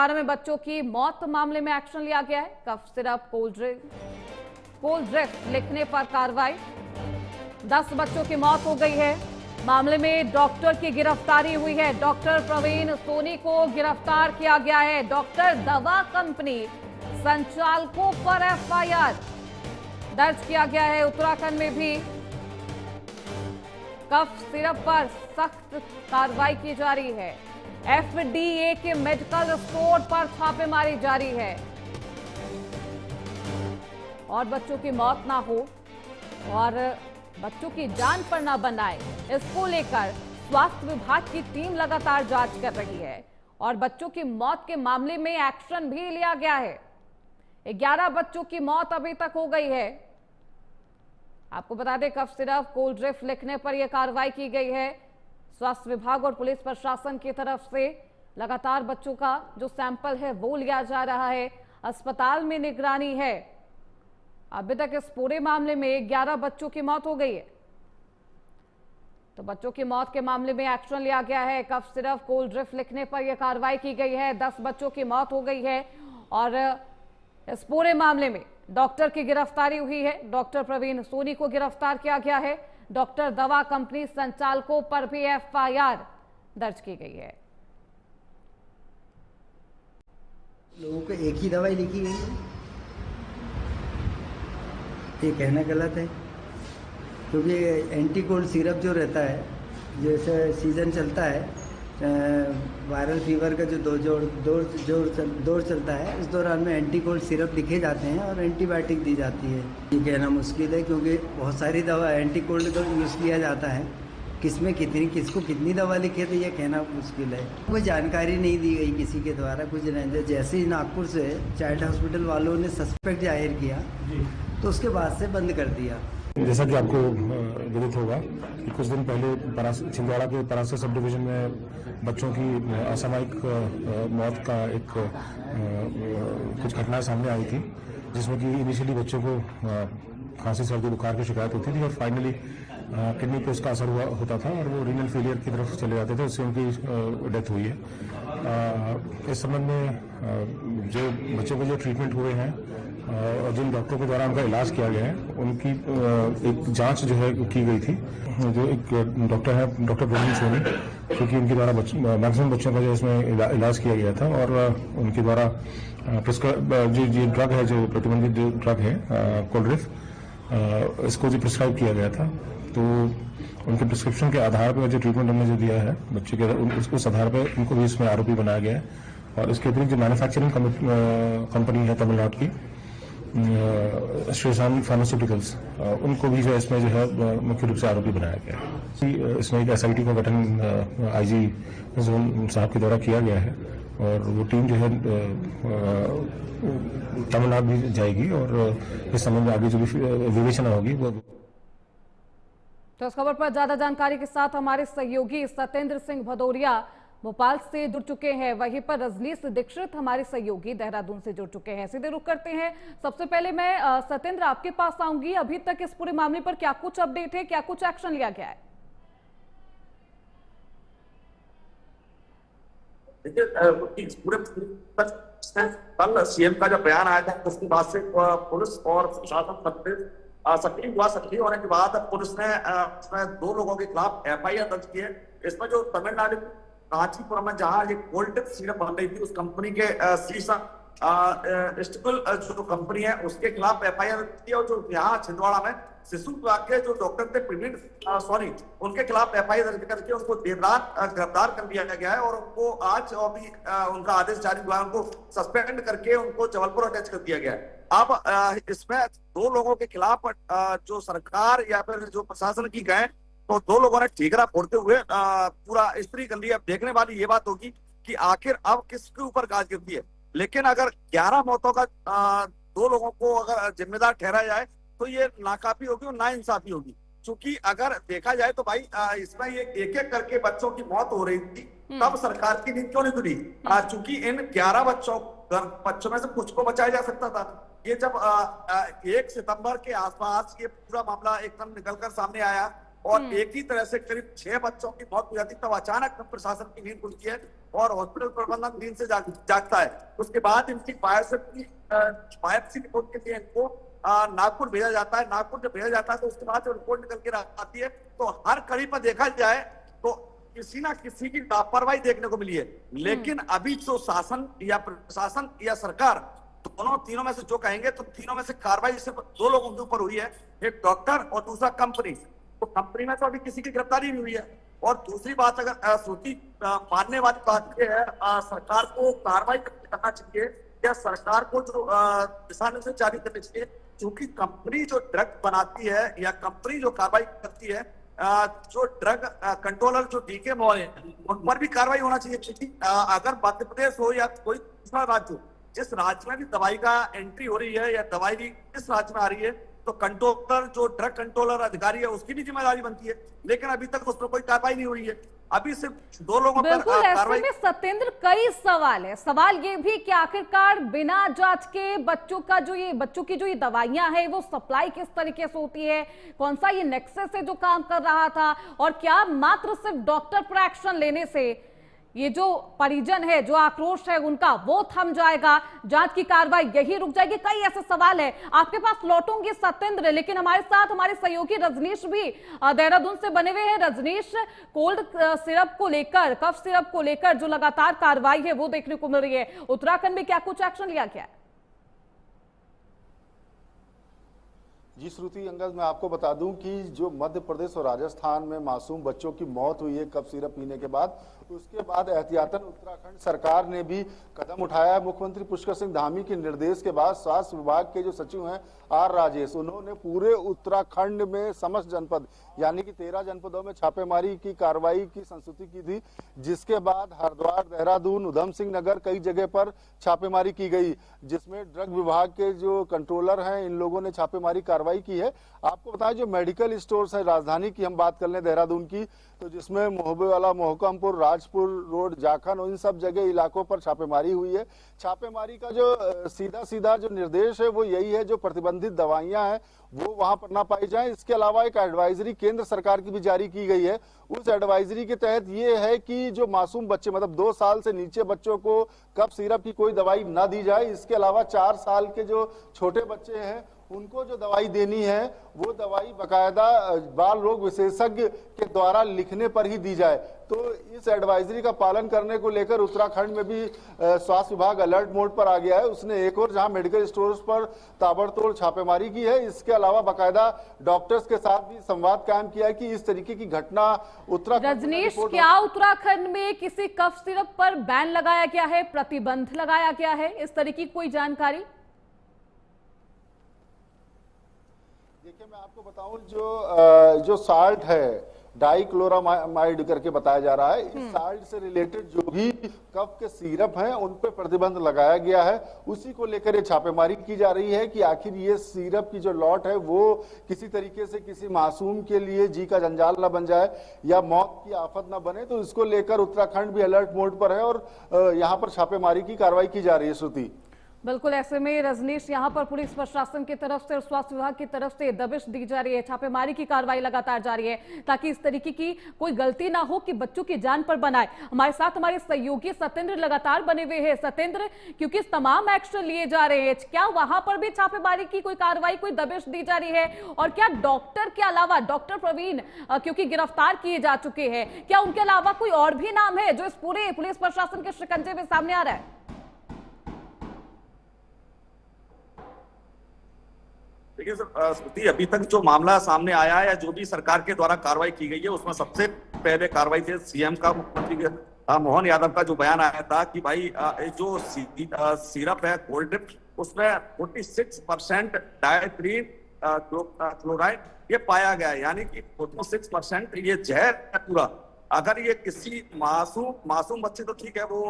बारे में बच्चों की मौत मामले में एक्शन लिया गया है। कफ सिरप, कोल्ड ड्रिंक लिखने पर कार्रवाई। 10 बच्चों की मौत हो गई है। मामले में डॉक्टर की गिरफ्तारी हुई है। डॉक्टर प्रवीण सोनी को गिरफ्तार किया गया है। डॉक्टर दवा कंपनी संचालकों पर एफआईआर दर्ज किया गया है। उत्तराखंड में भी कफ सिरप पर सख्त कार्रवाई की जा रही है। एफडीए के मेडिकल स्टोर पर छापेमारी जारी है और बच्चों की मौत ना हो और बच्चों की जान पर ना बनाए, इसको लेकर स्वास्थ्य विभाग की टीम लगातार जांच कर रही है और बच्चों की मौत के मामले में एक्शन भी लिया गया है। 11 बच्चों की मौत अभी तक हो गई है। आपको बता दें, कफ सिरप, कोल्ड ड्रिंक लिखने पर यह कार्रवाई की गई है। स्वास्थ्य विभाग और पुलिस प्रशासन की तरफ से लगातार बच्चों का जो सैंपल है वो लिया जा रहा है। अस्पताल में निगरानी है। अभी तक इस पूरे मामले में 11 बच्चों की मौत हो गई है। तो बच्चों की मौत के मामले में एक्शन लिया गया है। कफ सिरप, कोल्ड ड्रिंक लिखने पर यह कार्रवाई की गई है। 10 बच्चों की मौत हो गई है और इस पूरे मामले में डॉक्टर की गिरफ्तारी हुई है। डॉक्टर प्रवीण सोनी को गिरफ्तार किया गया है। डॉक्टर दवा कंपनी संचालकों पर भी एफआईआर दर्ज की गई है। लोगों को एक ही दवाई लिखी गई है, ये कहना गलत है, क्योंकि एंटी कोल्ड सिरप जो रहता है, जैसे सीज़न चलता है वायरल फीवर का, जो दौर चलता है, इस दौरान में एंटी कोल्ड सिरप लिखे जाते हैं और एंटीबायोटिक दी जाती है। ये कहना मुश्किल है, क्योंकि बहुत सारी दवा एंटी कोल्ड का यूज़ किया जाता है। किसमें कितनी, किसको कितनी दवा लिखे थे ये कहना मुश्किल है। कोई जानकारी नहीं दी गई किसी के द्वारा, कुछ नहीं। जैसे ही नागपुर से चाइल्ड हॉस्पिटल वालों ने सस्पेक्ट जाहिर किया तो उसके बाद से बंद कर दिया। जैसा कि आपको विदित होगा कि कुछ दिन पहले छिंदवाड़ा के परासा सब डिवीजन में बच्चों की असामयिक मौत का एक कुछ घटनाएं सामने आई थी, जिसमें कि इनिशियली बच्चों को खांसी, सर्दी, बुखार की शिकायत होती थी और फाइनली किडनी पे उसका असर होता था और वो रीनल फेलियर की तरफ चले जाते थे, उससे उनकी डेथ हुई है। इस संबंध में जो बच्चों के जो ट्रीटमेंट हुए हैं और जिन डॉक्टरों के द्वारा उनका इलाज किया गया है, उनकी एक जांच जो है की गई थी। जो एक डॉक्टर है, डॉक्टर प्रवीण सोनी, क्योंकि उनके द्वारा मैक्सिमम बच्चों का जो इसमें इलाज किया गया था और उनके द्वारा जो ड्रग है, जो प्रतिबंधित जो ड्रग है कोल्ड ड्रिंक, इसको जो प्रिस्क्राइब किया गया था, तो उनके प्रिस्क्रिप्शन के आधार पर जो ट्रीटमेंट हमने जो दिया है बच्चे के, उस आधार पर उनको भी इसमें आरोपी बनाया गया है। और इसके अतिरिक्त जो मैन्युफैक्चरिंग कंपनी है तमिलनाडु की, श्रीशान फार्मास्यूटिकल्स, उनको भी जो इसमें जो है मुख्य रूप से आरोपी बनाया गया है। इसमें एक एसआईटी का गठन आईजी जोन साहब के द्वारा किया गया है और वो टीम जो है तमिलनाडु भी जाएगी और इस संबंध में आगे जो भी विवेचना होगी वो। तो इस खबर पर ज्यादा जानकारी के साथ हमारे सहयोगी सत्येंद्र सिंह भदौरिया भोपाल से जुड़ चुके हैं। वहीं पर रजनीश दीक्षित हमारे सहयोगी देहरादून से जुड़ चुके हैं। सीधे रुक करते हैं। सबसे पहले मैं सत्येंद्र आपके पास आऊंगी। अभी तक इस पूरे मामले पर क्या कुछ अपडेट है, क्या कुछ एक्शन लिया गया है? देखिए, पूरे कल सीएम का जो बयान आया था उसके बाद से पुलिस और प्रशासन सक्रिय हुआ। सक्रिय होने के बाद पुलिस ने इसमें 2 लोगों के खिलाफ एफआईआर दर्ज की है। इसमें जो तमिलनाडु कांचीपुरम में जहां ये कोल्ड ड्रिंक सिरप बन रही थी, उस कंपनी के जो कंपनी है उसके खिलाफ एफआईआर की और जो यहाँ छिंदवाड़ा में शिशु विभाग के जो डॉक्टर थे प्रवीण सोनी, उनके खिलाफ एफआईआर दर्ज करके उनको देर रात गिरफ्तार कर लिया गया है और उनको आज अभी उनका आदेश जारी हुआ है। उनको सस्पेंड करके उनको जबलपुर अटैच कर दिया गया है। अब इसमें 2 लोगों के खिलाफ जो सरकार या फिर जो प्रशासन की गए, तो 2 लोगों ने ठीकरा फोड़ते हुए पूरा स्त्री कर लिया। अब देखने वाली ये बात होगी कि आखिर अब किसके ऊपर गाज गिरती है। लेकिन अगर 11 मौतों का 2 लोगों को अगर जिम्मेदार ठहराया जाए तो ये नाकाफी होगी और नाइंसाफी होगी। क्योंकि अगर देखा जाए तो भाई इसमें ये एक करके बच्चों की मौत हो रही थी, तब सरकार की नींद क्यों नहीं खुली? चूंकि इन 11 बच्चों में से कुछ को बचाया जा सकता था। ये जब 1 सितंबर के आसपास ये पूरा मामला एकदम निकलकर सामने आया और एक ही तरह से करीब 6 बच्चों की मौत हो जाती, तब अचानक प्रशासन की नींद खुलती है और हॉस्पिटल प्रबंधन नींद से जागता है। उसके बाद इनकी बायोप्सी रिपोर्ट के लिए इनको नागपुर भेजा जाता है। नागपुर जब भेजा जाता है तो उसके बाद जो रिपोर्ट निकल के आती है तो हर कड़ी पर देखा जाए तो किसी ना किसी की लापरवाही देखने को मिली है। लेकिन अभी जो शासन या प्रशासन या सरकार तीनों में से जो कहेंगे तो तीनों में से कार्रवाई सिर्फ 2 लोगों के ऊपर हुई है, एक डॉक्टर और दूसरा कंपनी। तो कंपनी में तो अभी किसी की गिरफ्तारी नहीं हुई है। और दूसरी बात, अगर श्रुति मानने वाली बात यह है, सरकार को कार्रवाई करना चाहिए या सरकार को जो दिशा निर्देश जारी करने चाहिए, क्योंकि कंपनी जो ड्रग बनाती है या कंपनी जो कार्रवाई करती है, जो ड्रग कंट्रोलर जो डीके मॉल है उन पर भी कार्रवाई होना चाहिए। क्योंकि अगर मध्य प्रदेश हो या कोई दूसरा राज्य हो, जिस राज्य में भी दवाई का एंट्री हो रही है या दवाई भी इस राज्य में आ रही है, तो कंट्रोलर जो ड्रग कंट्रोलर अधिकारी है उसकी भी जिम्मेदारी बनती है। लेकिन अभी तक उस पर कोई कार्रवाई नहीं हुई है। अभी सिर्फ 2 लोगों पर कार्रवाई। में सत्येंद्र, कई सवाल है। सवाल ये भी कि आखिरकार बिना जांच के बच्चों की जो ये दवाइयां है वो सप्लाई किस तरीके से होती है, कौन सा ये नेक्सस है जो काम कर रहा था, और क्या मात्र सिर्फ डॉक्टर पर एक्शन लेने से ये जो परिजन है, जो आक्रोश है उनका, वो थम जाएगा, जांच की कार्रवाई यही रुक जाएगी? कई ऐसे सवाल है। आपके पास लौटूंगी सत्येंद्र, लेकिन हमारे साथ हमारे सहयोगी रजनीश भी देहरादून से बने हुए हैं। रजनीश, कोल्ड सिरप को लेकर, कफ सिरप को लेकर जो लगातार कार्रवाई है वो देखने को मिल रही है, उत्तराखंड में क्या कुछ एक्शन लिया गया है? जी श्रुति, अंगद, मैं आपको बता दूं कि जो मध्य प्रदेश और राजस्थान में मासूम बच्चों की मौत हुई है कफ सिरप पीने के बाद, उसके बाद एहतियातन उत्तराखंड सरकार ने भी कदम उठाया है। मुख्यमंत्री पुष्कर सिंह धामी के निर्देश के बाद स्वास्थ्य विभाग के जो सचिव हैं आर राजेश, उन्होंने पूरे उत्तराखंड में समस्त जनपद यानी कि 13 जनपदों में छापेमारी की कार्रवाई की संस्तुति की थी, जिसके बाद हरिद्वार, देहरादून, उधम सिंह नगर कई जगह पर छापेमारी की गई, जिसमें ड्रग विभाग के जो कंट्रोलर हैं इन लोगों ने छापेमारी कार्रवाई की है। आपको बताएं, जो मेडिकल स्टोर्स है, राजधानी की हम बात कर लें देहरादून की, तो जिसमें मोहबेवाला, मोहकमपुर, राजपुर रोड, जाखन, इन सब जगह इलाकों पर छापेमारी हुई है। छापेमारी का जो सीधा जो निर्देश है वो यही है, जो प्रतिबंधित दवाइयां हैं वो वहां पर ना पाई जाएं। इसके अलावा एक एडवाइजरी केंद्र सरकार की भी जारी की गई है। उस एडवाइजरी के तहत ये है कि जो मासूम बच्चे, मतलब 2 साल से नीचे बच्चों को कफ सिरप की कोई दवाई ना दी जाए। इसके अलावा 4 साल के जो छोटे बच्चे हैं उनको जो दवाई देनी है वो दवाई बकायदा बाल रोग विशेषज्ञ के द्वारा लिखने पर ही दी जाए। तो इस एडवाइजरी का पालन करने को लेकर उत्तराखंड में भी स्वास्थ्य विभाग अलर्ट मोड पर आ गया है। उसने एक और जहां मेडिकल स्टोर्स पर ताबड़तोड़ छापेमारी की है, इसके अलावा बकायदा डॉक्टर्स के साथ भी संवाद कायम किया है कि इस तरीके की घटना उत्तराखंड। रजनीश, क्या उत्तराखंड में किसी कफ सिरप पर बैन लगाया गया है, प्रतिबंध लगाया गया है, इस तरीके की कोई जानकारी? देखिए, मैं आपको बताऊं, जो साल्ट है डाइक्लोरामाइड करके बताया जा रहा है, इस साल्ट से रिलेटेड जो भी कफ के सिरप हैं उन पर प्रतिबंध लगाया गया है। उसी को लेकर ये छापेमारी की जा रही है कि आखिर ये सिरप की जो लॉट है वो किसी तरीके से किसी मासूम के लिए जी का जंजाल न बन जाए या मौत की आफत न बने। तो इसको लेकर उत्तराखंड भी अलर्ट मोड पर है और यहाँ पर छापेमारी की कार्रवाई की जा रही है। श्रुति, बिल्कुल, ऐसे में रजनीश, यहाँ पर पुलिस प्रशासन की तरफ से और स्वास्थ्य विभाग की तरफ से दबिश दी जा रही है, छापेमारी की कार्रवाई लगातार जारी है ताकि इस तरीके की कोई गलती ना हो कि बच्चों की जान पर बनाए। हमारे साथ हमारे सहयोगी सत्येंद्र लगातार बने हुए हैं। सत्येंद्र, क्योंकि तमाम एक्शन लिए जा रहे हैं, क्या वहां पर भी छापेमारी की कोई कार्रवाई, कोई दबिश दी जा रही है? और क्या डॉक्टर के अलावा, डॉक्टर प्रवीण क्योंकि गिरफ्तार किए जा चुके हैं, क्या उनके अलावा कोई और भी नाम है जो इस पूरे पुलिस प्रशासन के शिकंजे में सामने आ रहा है? देखिए श्रुति, अभी तक जो मामला सामने आया है या जो भी सरकार के द्वारा कार्रवाई की गई है उसमें सबसे पहले कार्रवाई थी सीएम का, मुख्यमंत्री मोहन यादव का जो बयान आया था कि भाई जो सिरप है कोल्ड ड्रिप, उसमें 46% डायथीन क्लोराइड ये पाया गया है, यानी कि 46% ये जहर है पूरा। अगर ये किसी मासूम बच्चे तो ठीक है, वो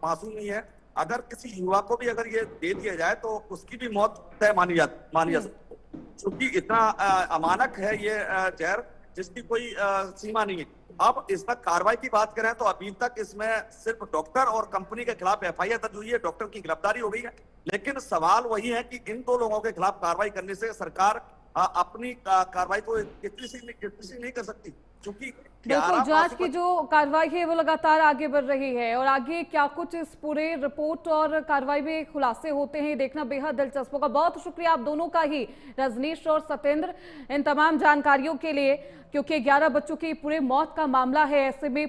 मासूम नहीं है, अगर किसी युवा को भी अगर ये दे दिया जाए तो उसकी भी मौत तय मानी जा सकती है, क्योंकि इतना अमानक है ये जहर जिसकी कोई सीमा नहीं है। अब इसमें कार्रवाई की बात करें तो अभी तक इसमें सिर्फ डॉक्टर और कंपनी के खिलाफ एफआईआर दर्ज हुई है, डॉक्टर की गिरफ्तारी हो गई है। लेकिन सवाल वही है कि इन 2 लोगों के खिलाफ कार्रवाई करने से सरकार अपनी कार्रवाई को इतनी सी नहीं कर सकती, क्योंकि बिल्कुल जांच की जो कार्रवाई है वो लगातार आगे बढ़ रही है और आगे क्या कुछ इस पूरे रिपोर्ट और कार्रवाई में खुलासे होते हैं देखना बेहद दिलचस्प होगा। बहुत शुक्रिया आप दोनों का ही, रजनीश और सत्येंद्र, इन तमाम जानकारियों के लिए, क्योंकि 11 बच्चों की पूरे मौत का मामला है। ऐसे में